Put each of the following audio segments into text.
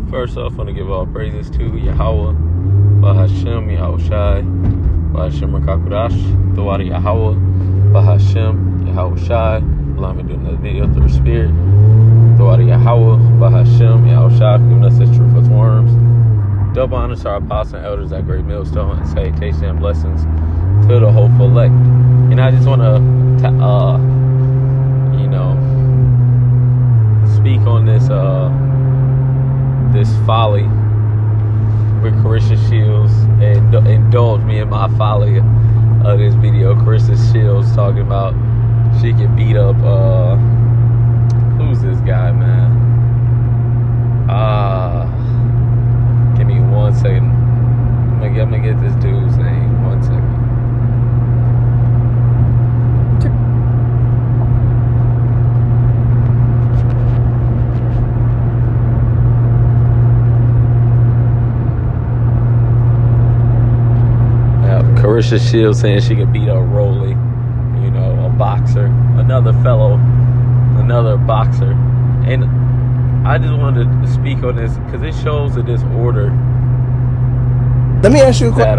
First off, I want to give all praises to Yahweh, Bahashem, Yahushai, Bahashem Rakakudash, Thawadi Yahweh, Bahashem, Yahushai, allow me to do another video through the Spirit, Thawadi Yahweh, Bahashem, Yahushai, giving us His truth as worms. Double honor to our apostles and elders at Great Millstone, and salutation and blessings to the hopeful elect. And I just want to, speak on this folly with Carissa Shields, and indulge me in my folly of this video. Carissa Shields talking about she can beat up who's this guy, man? Give me 1 second. I'm gonna get this dude's name. 1 second. Carissa Shields saying she can beat up Rolly, a boxer, another boxer. And I just wanted to speak on this because it shows the disorder. Let me ask you a question.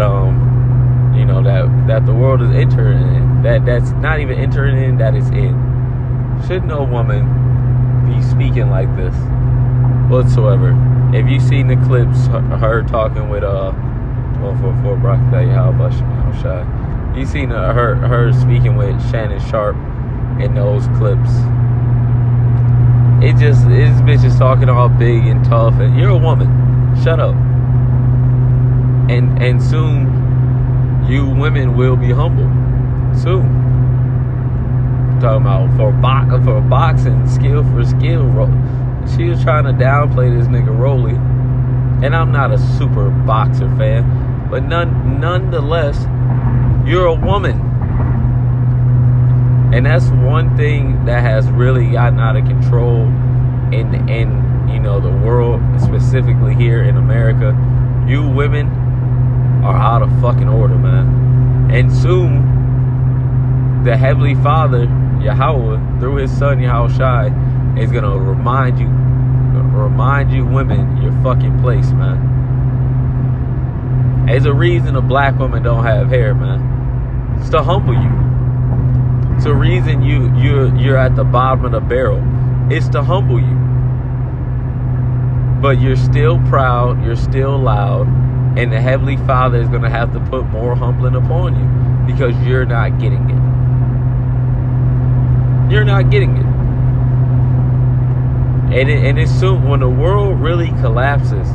That the world is entering in. That's not even entering in, that is in. Should no woman be speaking like this whatsoever? If you've seen the clips, her talking with 144 Brock Day, how about Shai? You seen her speaking with Shannon Sharp in those clips. This bitch is talking all big and tough, and you're a woman. Shut up. And soon, you women will be humble. Soon. Talking about for boxing, skill for skill. She was trying to downplay this nigga Rolly. And I'm not a super boxer fan, but nonetheless, you're a woman. And that's one thing that has really gotten out of control in the world, specifically here in America. You women are out of fucking order, man. And soon, the Heavenly Father, Yahweh, through His Son Yahushai, is gonna remind you women your fucking place, man. There's a reason a black woman don't have hair, man. It's to humble you. It's a reason you're at the bottom of the barrel. It's to humble you. But you're still proud, you're still loud, and the Heavenly Father is going to have to put more humbling upon you because you're not getting it. You're not getting it. And it's soon, when the world really collapses,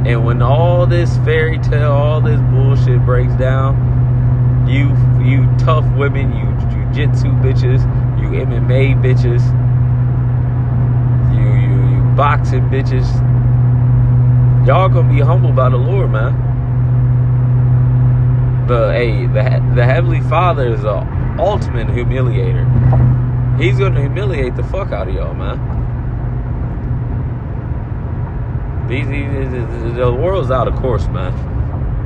and when all this fairy tale, all this bullshit breaks down, you tough women, you jiu-jitsu bitches, you MMA bitches, you boxing bitches, y'all gonna be humbled by the Lord, man. The Heavenly Father is the ultimate humiliator. He's gonna humiliate the fuck out of y'all, man. The world's out of course, man.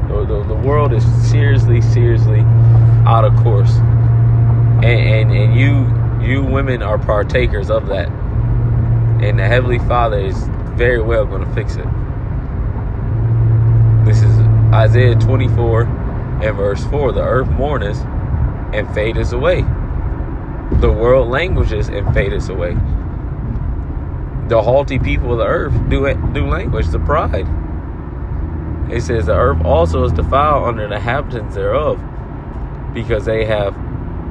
The world is seriously out of course, and you women are partakers of that, and the Heavenly Father is very well going to fix it. This is Isaiah 24 and verse 4. The earth mourneth and fadeth away. The world languishes and fadeth away. The haughty people of the earth do languish, the pride. It says the earth also is defiled under the inhabitants thereof, because they have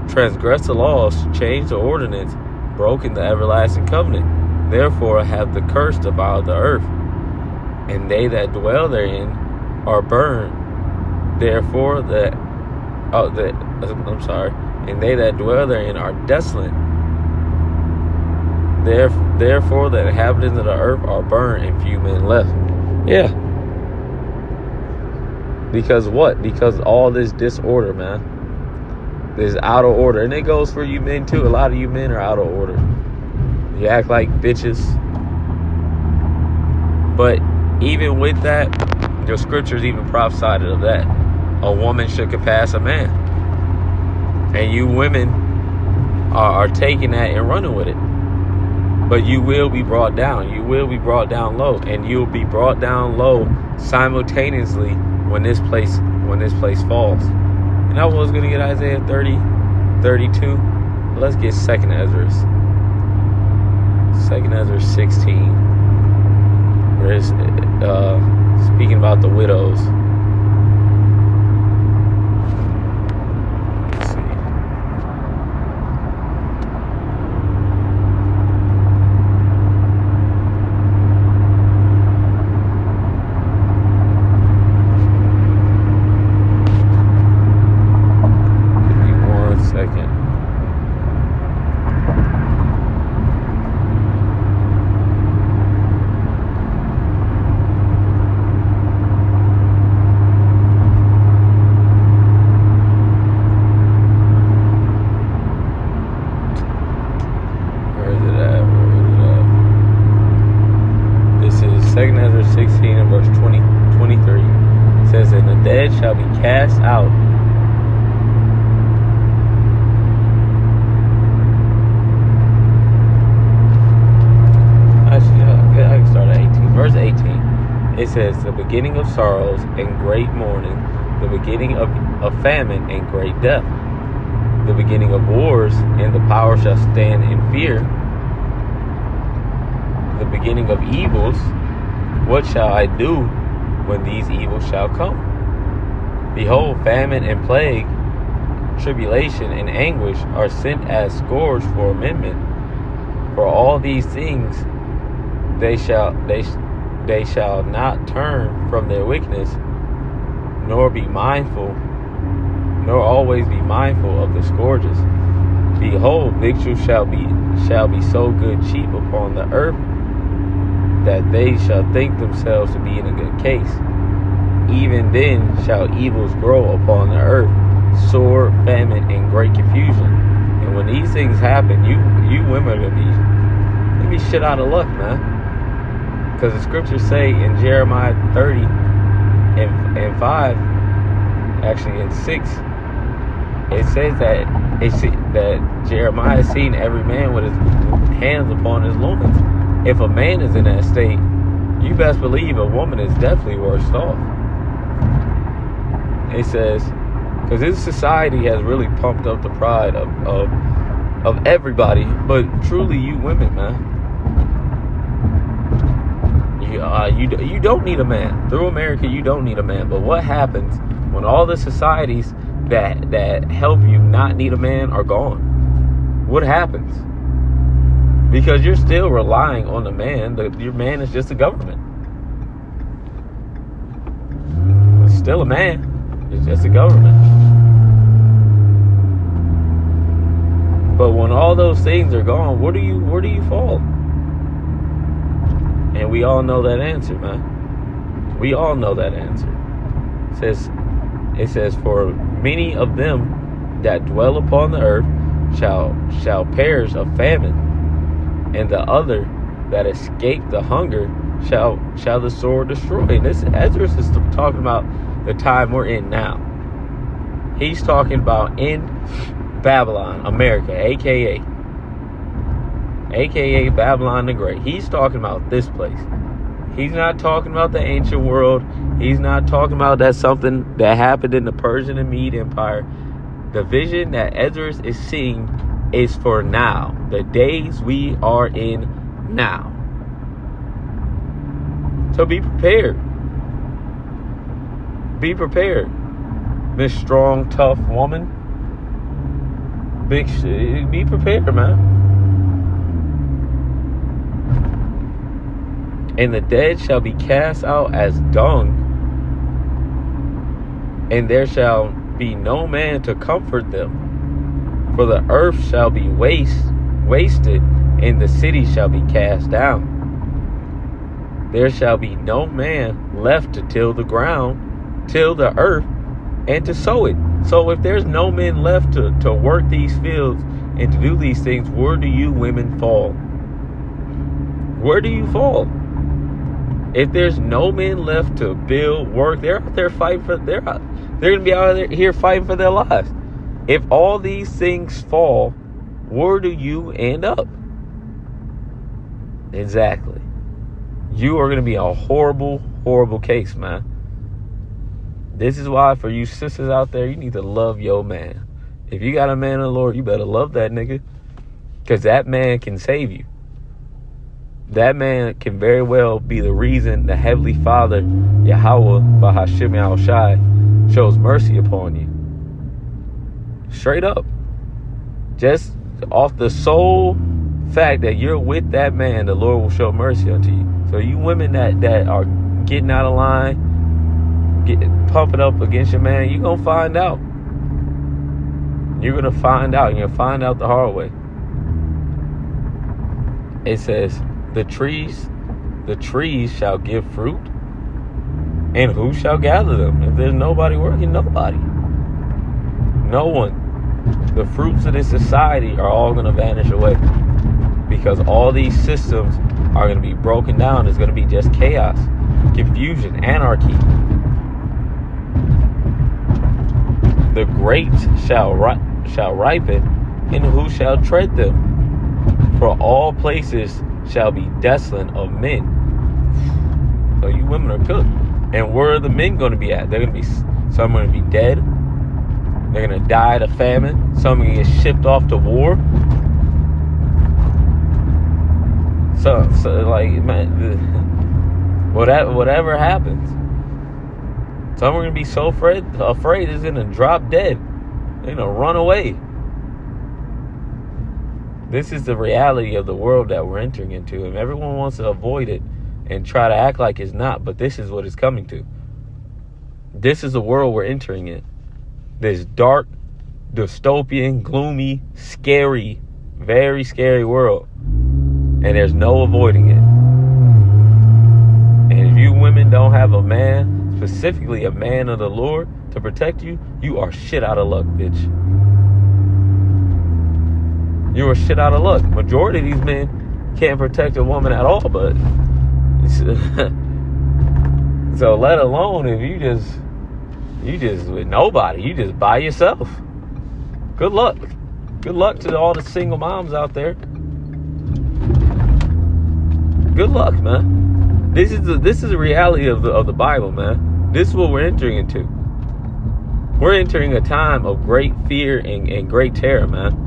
transgressed the laws, changed the ordinance, broken the everlasting covenant. Therefore have the curse devoured the earth, and they that dwell therein are burned. And they that dwell therein are desolate. Therefore the inhabitants of the earth are burned, and few men left. Yeah. Because what? Because all this disorder, man. This out of order. And it goes for you men too. A lot of you men are out of order. You act like bitches. But even with that, the scriptures even prophesied of that. A woman should surpass a man. And you women are taking that and running with it. But you will be brought down. You will be brought down low, and you'll be brought down low simultaneously when this place falls. And I was going to get Isaiah 30, 32. But let's get 2nd Ezra. 2nd Ezra 16. Where it's speaking about the widows. Let's see. Give me 1 second. Second Ezra 16 and verse 23 says, and the dead shall be cast out. Actually, I can start at 18. Verse 18. It says, the beginning of sorrows and great mourning, the beginning of famine and great death, the beginning of wars, and the power shall stand in fear, the beginning of evils. What shall I do when these evils shall come? Behold, famine and plague, tribulation and anguish are sent as scourge for amendment. For all these things they shall not turn from their wickedness, nor always be mindful of the scourges. Behold, victuals shall be so good cheap upon the earth, that they shall think themselves to be in a good case. Even then shall evils grow upon the earth, sword, famine, and great confusion. And when these things happen, you women are gonna be shit out of luck, man. Because the scriptures say in Jeremiah 30 and 5, actually in 6, it says that Jeremiah has seen every man with his hands upon his loins. If a man is in that state, you best believe a woman is definitely worse off. It says, because this society has really pumped up the pride of everybody, but truly you women, man. You don't need a man. Through America, you don't need a man. But what happens when all the societies that help you not need a man are gone? What happens? Because you're still relying on the man. Your man is just a government. It's still a man. It's just a government. But when all those things are gone, where do you fall? And we all know that answer, man. We all know that answer. It says, for many of them that dwell upon the earth shall perish of famine, and the other that escape the hunger shall the sword destroy. And this Ezra is talking about the time we're in now. He's talking about in Babylon, America, aka Babylon the Great. He's talking about this place. He's not talking about the ancient world. He's not talking about that something that happened in the Persian and Mede Empire. The vision that Ezra is seeing is for now. The days we are in now. So be prepared. Be prepared. Miss strong, tough woman. Be prepared, man. And the dead shall be cast out as dung, and there shall be no man to comfort them. For the earth shall be wasted, and the city shall be cast down. There shall be no man left to till the ground, till the earth, and to sow it. So if there's no men left to work these fields and to do these things, where do you women fall? Where do you fall? If there's no men left to build, work, they're out there fighting for they're gonna be out here fighting for their lives. If all these things fall, where do you end up? Exactly. You are going to be a horrible, horrible case, man. This is why, for you sisters out there, you need to love your man. If you got a man in the Lord, you better love that nigga. Because that man can save you. That man can very well be the reason the Heavenly Father, Yahweh, Bahashim Yahushai, shows mercy upon you. Straight up. Just off the sole fact that you're with that man, the Lord will show mercy unto you. So you women that are getting out of line, pumping up against your man, you're going to find out. You're going to find out. You're going to find out the hard way. It says, the trees shall give fruit, and who shall gather them? If there's nobody working, nobody. No one. The fruits of this society are all going to vanish away, because all these systems are going to be broken down. It's going to be just chaos, confusion, anarchy. The grapes shall ripen, and who shall tread them? For all places shall be desolate of men. So you women are cooked. And where are the men going to be at? They're going to be, some are going to be dead. They're going to die of famine. Some are going to get shipped off to war. So like, man, whatever happens, some are going to be so afraid it's going to drop dead. They're going to run away. This is the reality of the world that we're entering into, and everyone wants to avoid it and try to act like it's not, but this is what it's coming to. This is the world we're entering in. This dark, dystopian, gloomy, scary, very scary world, and there's no avoiding it. And if you women don't have a man, specifically a man of the Lord, to protect you, you are shit out of luck, bitch. You are shit out of luck. Majority of these men can't protect a woman at all, but so let alone if you just with nobody, you just by yourself. Good luck. Good luck to all the single moms out there. Good luck, man. This is the reality of the Bible, man. This is what we're entering into. We're entering a time of great fear and great terror, man.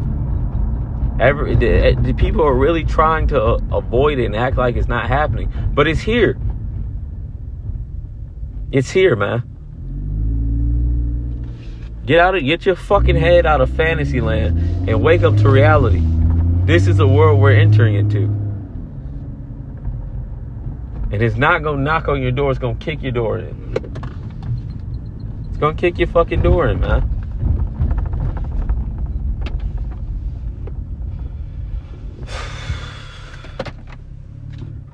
The people are really trying to avoid it and act like it's not happening. But it's here. It's here, man. Get your fucking head out of fantasy land and wake up to reality. This is the world we're entering into. And it's not going to knock on your door. It's going to kick your door in. It's going to kick your fucking door in, man.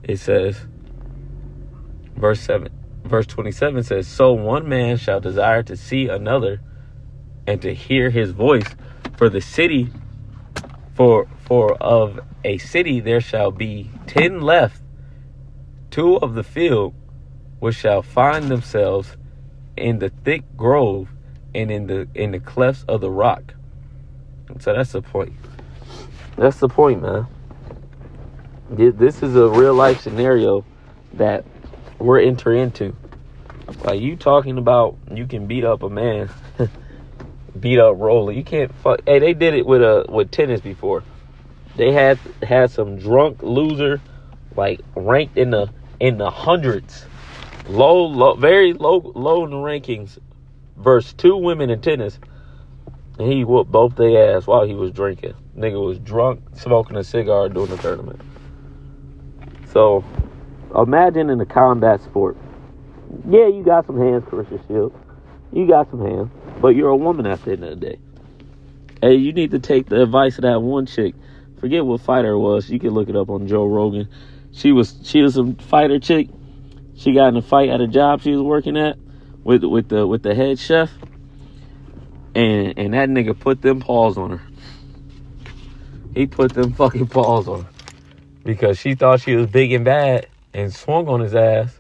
It says, verse 27 says, so one man shall desire to see another and to hear his voice. For the city, for of a city there shall be 10 left, 2 of the field, which shall find themselves in the thick grove and in the clefts of the rock. So that's the point. That's the point, man. This is a real life scenario that we're entering into. Like, you talking about you can beat up a man, beat up Roller. You can't fuck. Hey, they did it with tennis before. They had some drunk loser, like ranked in the hundreds, very low in the rankings, versus 2 women in tennis, and he whooped both their ass while he was drinking. Nigga was drunk, smoking a cigar during the tournament. So, imagine in a combat sport. Yeah, you got some hands, Carissa Shields. You got some hands. But you're a woman at the end of the day. Hey, you need to take the advice of that one chick. Forget what fighter it was. You can look it up on Joe Rogan. She was a fighter chick. She got in a fight at a job she was working at with the head chef. And that nigga put them paws on her. He put them fucking paws on her. Because she thought she was big and bad and swung on his ass.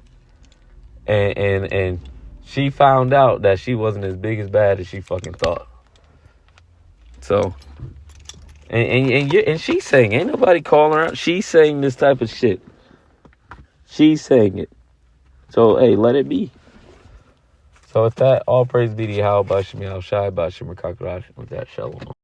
And she found out that she wasn't as big as bad as she fucking thought. So, And she's saying, ain't nobody calling her out. She's saying this type of shit. She's saying it. So, hey, let it be. So with that, all praise be to Yahweh, Bashem, Yahushai, Bashem, Rakakrash. With that, shalom.